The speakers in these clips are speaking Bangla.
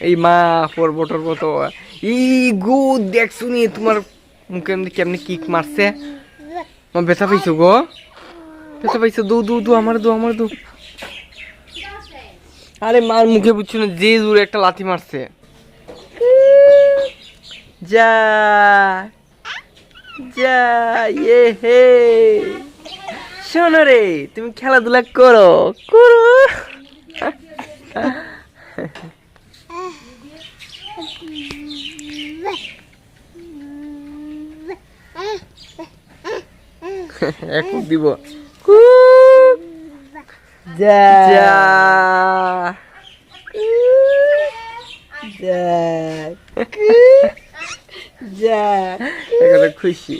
এই মা পর্বতর মতো এই গো দেখছো নি তোমার মুখে কেমনি কিক মারছে। আমার ব্যথা পাইছো গো, ব্যথা পাইছো? দু দু দু আমার দু আমার দু। আরে মার মুখে বুঝছো না, যে জোরে একটা লাথি মারছে। যা যা ইয়ে হে। শোনো রে, তুমি খেলাধুলা করো করো। এক দিব যা যা যা যা খুশি।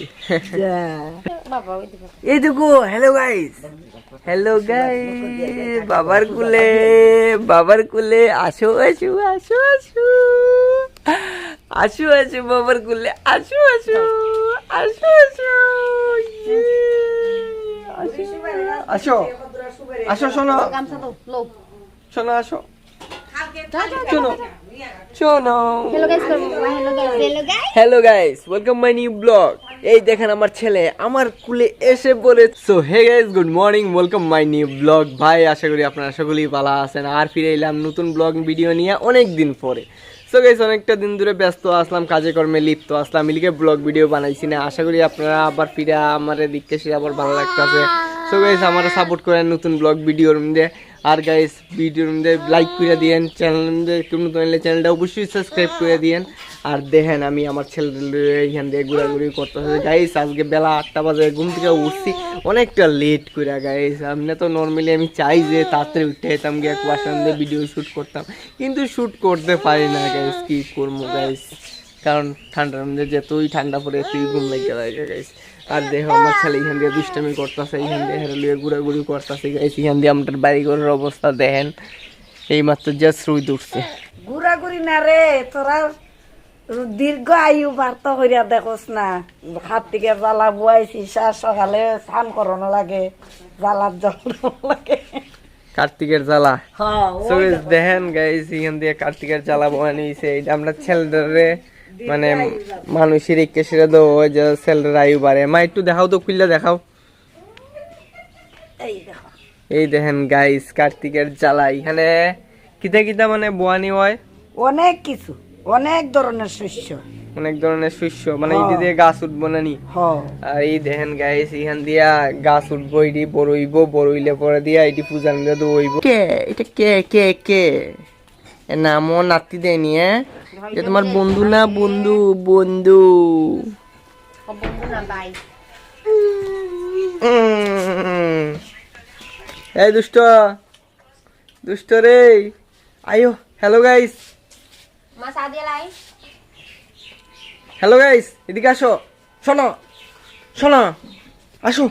এই দেখো, হ্যালো গাইস, হ্যালো গাইস, বাবার কুলে, বাবার কুলে, আসো আসো আসো আসো আসো আসো বাবার কুলে, আসো আসো আসো আসো আসো আসো, শোনো শোনো, আসো শোনো শোনো। Hello guys, welcome my new blog. এই দেখেন আমার ছেলে আমার কুলে এসে বলে। So hey guys, good morning, welcome my new blog. ভাই আশা করি আপনারা সকলেই ভালো আছেন। আর ফিরে এলাম নতুন ব্লগ ভিডিও নিয়ে অনেক দিন পরে। সো গাইস, অনেকটা দিন ধরে ব্যস্ত আসলাম, কাজে কর্মে লিপ্ত আসলাম, মিলিকে ব্লগ ভিডিও বানাইছি না। আশা করি আপনারা আবার ফিরে আমার দিকতে সে আবার ভালো লাগতেছে। সো গাইস, আমারা সাপোর্ট করেন নতুন ব্লগ ভিডিওর মধ্যে। আর গাইস, ভিডিওর মধ্যে লাইক করে দিয়েন, চ্যানেল একটু নতুন হলে চ্যানেলটা অবশ্যই সাবস্ক্রাইব করে দিয়েন। আর দেখেন আমি আমার ছেলে এইখান দিয়ে ঘোরাঘুরি করতেছে। গাইস আজকে বেলা 8টা বাজে ঘুম থেকে উঠছি, অনেকটা লেট করে। গাইস আমি তো নর্মালি আমি চাই যে তাড়াতাড়ি উঠতে যেতাম, গিয়ে কুয়াশার মধ্যে ভিডিও শ্যুট করতাম, কিন্তু শ্যুট করতে পারি না। গাইস কি করবো গাইস, কারণ ঠান্ডার মধ্যে যতই ঠান্ডা পড়ে এতই ঘুম লেগে যায় গাইস। আর দেখো আমার ছেলে এখান দিয়ে দুষ্টামি করতেছে, এখান দিয়ে হেরলিয়ে ঘুরাঘুরি করতেছে। গাইস এখান দিয়ে আমাদের বাড়ি ঘরের অবস্থা দেখেন, এই মাত্র জাস্ট রুই উঠছে। ঘুরাঘুরি না রে, তোরা দীর্ঘ আয়ু বার্তা হইয়া দেখোস না। হাত থেকে জ্বালা বুয়াইছি, সকালে স্নান করানো লাগে, জ্বালার জল লাগে, কার্তিকের জ্বালা। হ্যাঁ দেখেন গাইস এখান দিয়ে কার্তিকের জ্বালা বহানি হয়েছে। এটা আমরা ছেলেদের মানে মানুষের ইচ্ছে সেটা তো ওই যে ছেলের আয়ু বাড়ে। মা একটু দেখাও তো, খুললে দেখাও। এই দেখেন গাইস কার্তিকের জ্বালা। এখানে কিতা কিতা মানে বোয়ানি হয়, অনেক কিছু, অনেক ধরনের শস্য, অনেক ধরনের শস্য, মানে এই দিয়ে গাছ উঠবো না নি। আর এই দেখেন গাইস এখান দিয়া গাছ উঠবো, এটি বড় হইব, বড় হইলে পরে দিয়া এটি পূজার মধ্যে দইব। কে এটা, কে কে কে এর নামও নাতি দেয়নি? যে তোমার বন্ধু না? বন্ধু বন্ধু এই দুষ্ট দুষ্ট রে, আয়ো। হ্যালো গাইস, হ্যালো গাইস, এদিকে আসো, শোনো শোনো, আসো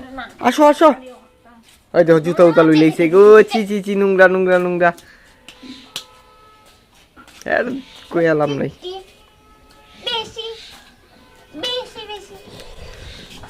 আসো আসো। ওই দেখো জুতা উতা লই লাইছে গো, চি চি চি, নোংরা নোংরা নোংরা। আর কই আলাম নাই।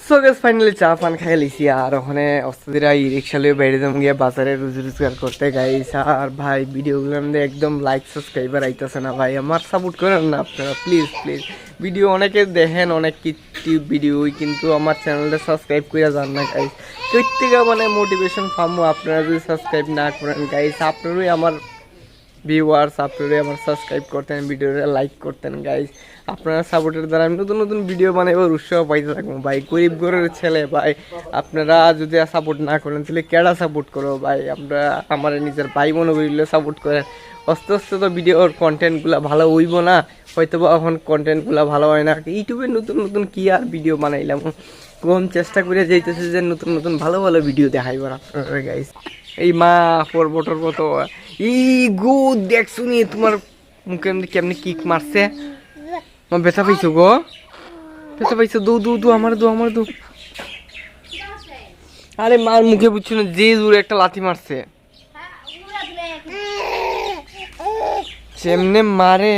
সো গাইস ফাইনালি চা পান খাই লিছি, আর ওখানে অস্তাদিরা ই রিক্সা লিয়ে বাইরে যাম গিয়ে বাজারে রুজি রোজগার করতে। গাইস আর ভাই ভিডিওগুলোর মধ্যে একদম লাইক সাবস্ক্রাইবার আইতেছে না ভাই, আমার সাপোর্ট করেন না আপনারা প্লিজ প্লিজ। ভিডিও অনেকে দেখেন, অনেক কিছু ভিডিওই, কিন্তু আমার চ্যানেলটা সাবস্ক্রাইব করে যান না গাইস। প্রত্যেকে মানে মোটিভেশন পাবো আপনারা যদি সাবস্ক্রাইব না করেন গাইস। আপনারাই আমার ভিউয়ার্স, আপনারাই আমার সাবস্ক্রাইব করতেন, ভিডিওটা লাইক করতেন গাইস। আপনারা সাপোর্টের দ্বারা আমি নতুন নতুন ভিডিও বানাইবার উৎসাহ পাইতে থাকবো ভাই। গরিব ঘরের ছেলে ভাই, আপনারা যদি সাপোর্ট না করেন তাহলে কেডা সাপোর্ট করো ভাই? আমরা আমার নিজের ভাই মনে করিলে সাপোর্ট করেন। আস্তে আস্তে তো ভিডিওর কন্টেন্টগুলো ভালো হইব না, হয়তো বা এখন কন্টেন্টগুলো ভালো হয় না। ইউটিউবে নতুন নতুন কি আর ভিডিও বানাইলাম, কোন চেষ্টা করে যাইতেছে যে নতুন নতুন ভালো ভালো ভিডিও দেখাইবার আপনারা গাইস। এই মা পর্বতর মতো এই গো দেখছো নি তোমার মুখে কেমনি কিক মারছে। আমার ব্যথা পাইছো গো, ব্যথা পাইছো? দু দু দু আমার দু আমার দু। আরে মার মুখে বুঝছো না, যে জোরে একটা লাথি মারছে। সেমনে মারে।